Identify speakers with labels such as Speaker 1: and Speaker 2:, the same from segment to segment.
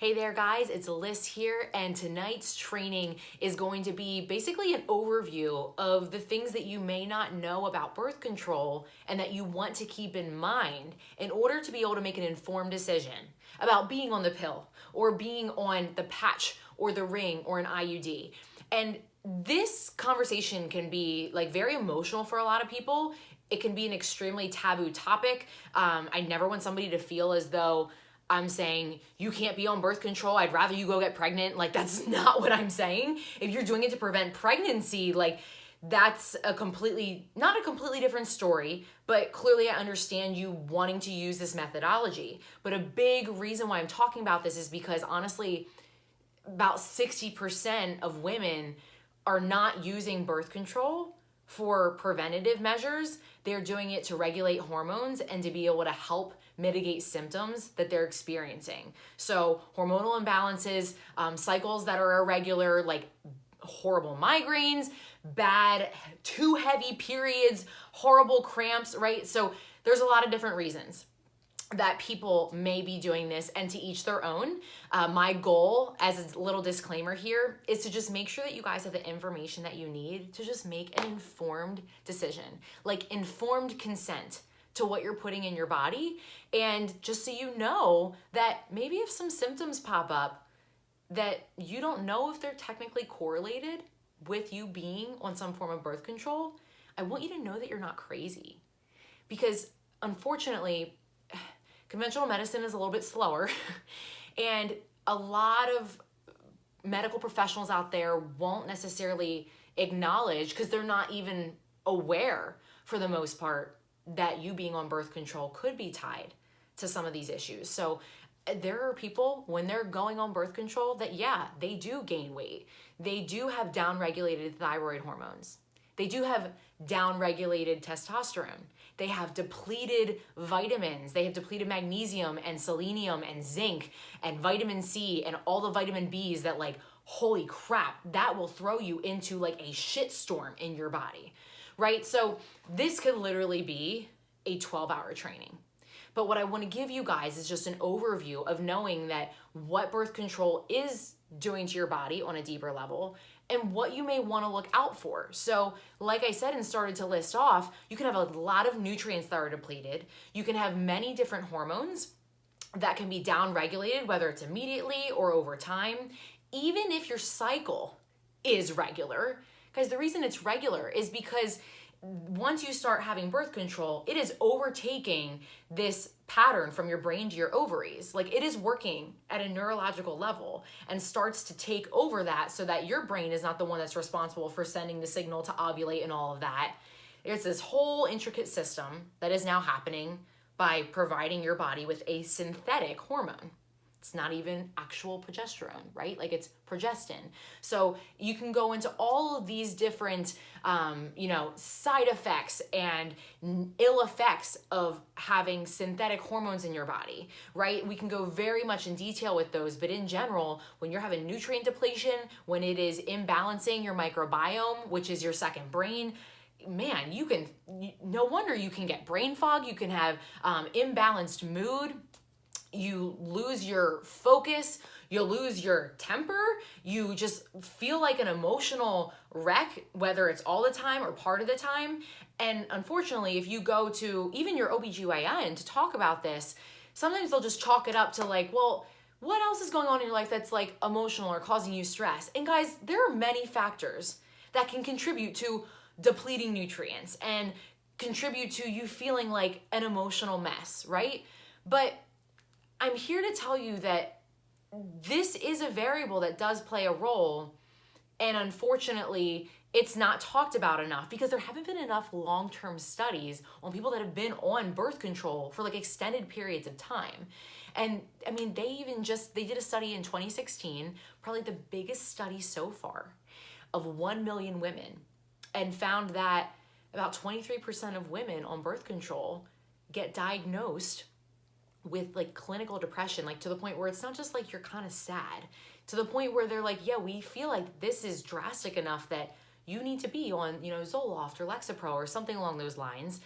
Speaker 1: Hey there guys, it's Liz here, and tonight's training is going to be basically an overview of the things that you may not know about birth control and that you want to keep in mind in order to be able to make an informed decision about being on the pill or being on the patch or the ring or an IUD. And this conversation can be very emotional for a lot of people. It can be an extremely taboo topic. I never want somebody to feel as though I'm saying you can't be on birth control, I'd rather you go get pregnant. That's not what I'm saying. If you're doing it to prevent pregnancy, that's not a completely different story, but clearly I understand you wanting to use this methodology. But a big reason why I'm talking about this is because honestly, about 60% of women are not using birth control for preventative measures. They're doing it to regulate hormones and to be able to help mitigate symptoms that they're experiencing. So hormonal imbalances, cycles that are irregular, like horrible migraines, bad, too heavy periods, horrible cramps, right? So there's a lot of different reasons that people may be doing this, and to each their own. My goal, as a little disclaimer here, is to just make sure that you guys have the information that you need to just make an informed decision, informed consent to what you're putting in your body. And just so you know that maybe if some symptoms pop up that you don't know if they're technically correlated with you being on some form of birth control, I want you to know that you're not crazy. Because unfortunately, conventional medicine is a little bit slower and a lot of medical professionals out there won't necessarily acknowledge, because they're not even aware for the most part, that you being on birth control could be tied to some of these issues. So there are people, when they're going on birth control, that they do gain weight. They do have downregulated thyroid hormones. They do have downregulated testosterone. They have depleted vitamins. They have depleted magnesium and selenium and zinc and vitamin C and all the vitamin Bs that holy crap, that will throw you into a shitstorm in your body, right? So this could literally be a 12-hour training. But what I want to give you guys is just an overview of knowing that what birth control is doing to your body on a deeper level and what you may want to look out for. So like I said and started to list off, you can have a lot of nutrients that are depleted. You can have many different hormones that can be downregulated, whether it's immediately or over time. Even if your cycle is regular, guys, the reason it's regular is because once you start having birth control, it is overtaking this pattern from your brain to your ovaries. It is working at a neurological level and starts to take over that, so that your brain is not the one that's responsible for sending the signal to ovulate and all of that. It's this whole intricate system that is now happening by providing your body with a synthetic hormone. It's not even actual progesterone, right? It's progestin. So you can go into all of these different, side effects and ill effects of having synthetic hormones in your body, right? We can go very much in detail with those, but in general, when you're having nutrient depletion, when it is imbalancing your microbiome, which is your second brain, man, no wonder you can get brain fog. You can have imbalanced mood. You lose your focus, you lose your temper, you just feel like an emotional wreck, whether it's all the time or part of the time. And unfortunately, if you go to even your OBGYN to talk about this, sometimes they'll just chalk it up to well, what else is going on in your life that's emotional or causing you stress? And guys, there are many factors that can contribute to depleting nutrients and contribute to you feeling like an emotional mess, right? But I'm here to tell you that this is a variable that does play a role, and unfortunately, it's not talked about enough because there haven't been enough long-term studies on people that have been on birth control for extended periods of time. And I mean, they did a study in 2016, probably the biggest study so far, of 1 million women, and found that about 23% of women on birth control get diagnosed with clinical depression, to the point where it's not just you're kind of sad, to the point where they're we feel like this is drastic enough that you need to be on, Zoloft or Lexapro or something along those lines,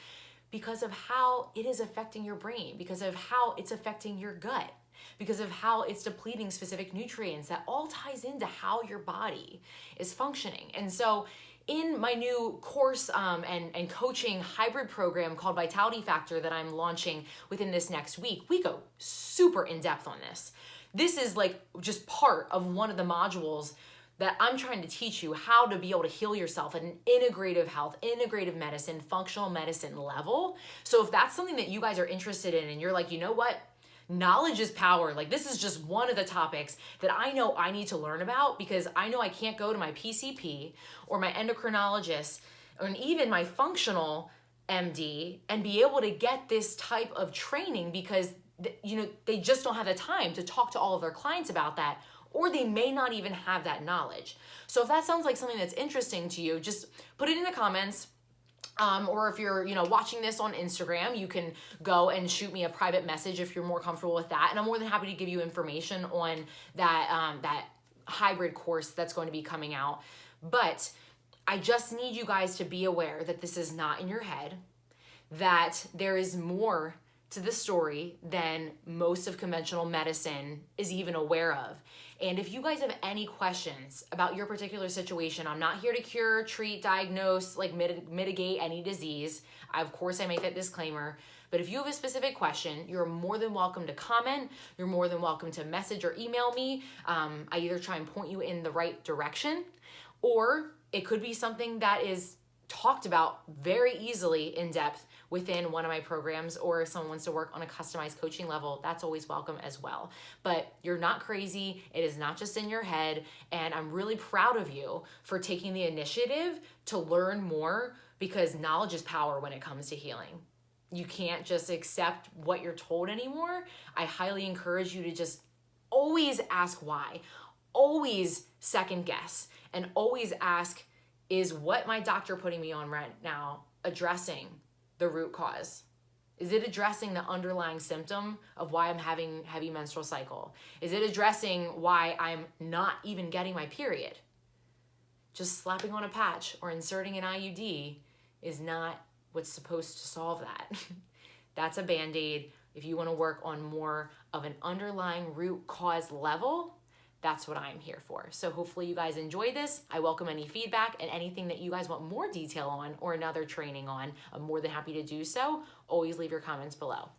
Speaker 1: because of how it is affecting your brain, because of how it's affecting your gut. because of how it's depleting specific nutrients. That all ties into how your body is functioning. And so in my new course and coaching hybrid program called Vitality Factor that I'm launching within this next week, we go super in depth on this. This is like just part of one of the modules that I'm trying to teach you how to be able to heal yourself at an integrative health, integrative medicine, functional medicine level. So if that's something that you guys are interested in and you're like, you know what? Knowledge is power. Like, this is just one of the topics that I know I need to learn about, because I know I can't go to my PCP or my endocrinologist or even my functional MD and be able to get this type of training, because they just don't have the time to talk to all of their clients about that, or they may not even have that knowledge. So if that sounds like something that's interesting to you, just put it in the comments. Or if you're, watching this on Instagram, you can go and shoot me a private message if you're more comfortable with that. And I'm more than happy to give you information on that hybrid course that's going to be coming out. But I just need you guys to be aware that this is not in your head, that there is more to the story than most of conventional medicine is even aware of. And if you guys have any questions about your particular situation, I'm not here to cure, treat, diagnose, mitigate any disease. Of course, I make that disclaimer. But if you have a specific question, you're more than welcome to comment. You're more than welcome to message or email me. I either try and point you in the right direction, or it could be something that is talked about very easily in depth within one of my programs, or if someone wants to work on a customized coaching level, that's always welcome as well. But you're not crazy. It is not just in your head. And I'm really proud of you for taking the initiative to learn more, because knowledge is power when it comes to healing. You can't just accept what you're told anymore. I highly encourage you to just always ask why, always second guess, and always ask, is what my doctor putting me on right now addressing the root cause? Is it addressing the underlying symptom of why I'm having heavy menstrual cycle? Is it addressing why I'm not even getting my period? Just slapping on a patch or inserting an IUD is not what's supposed to solve that. That's a Band-Aid. If you want to work on more of an underlying root cause level, that's what I'm here for. So hopefully you guys enjoy this. I welcome any feedback, and anything that you guys want more detail on or another training on, I'm more than happy to do so. Always leave your comments below.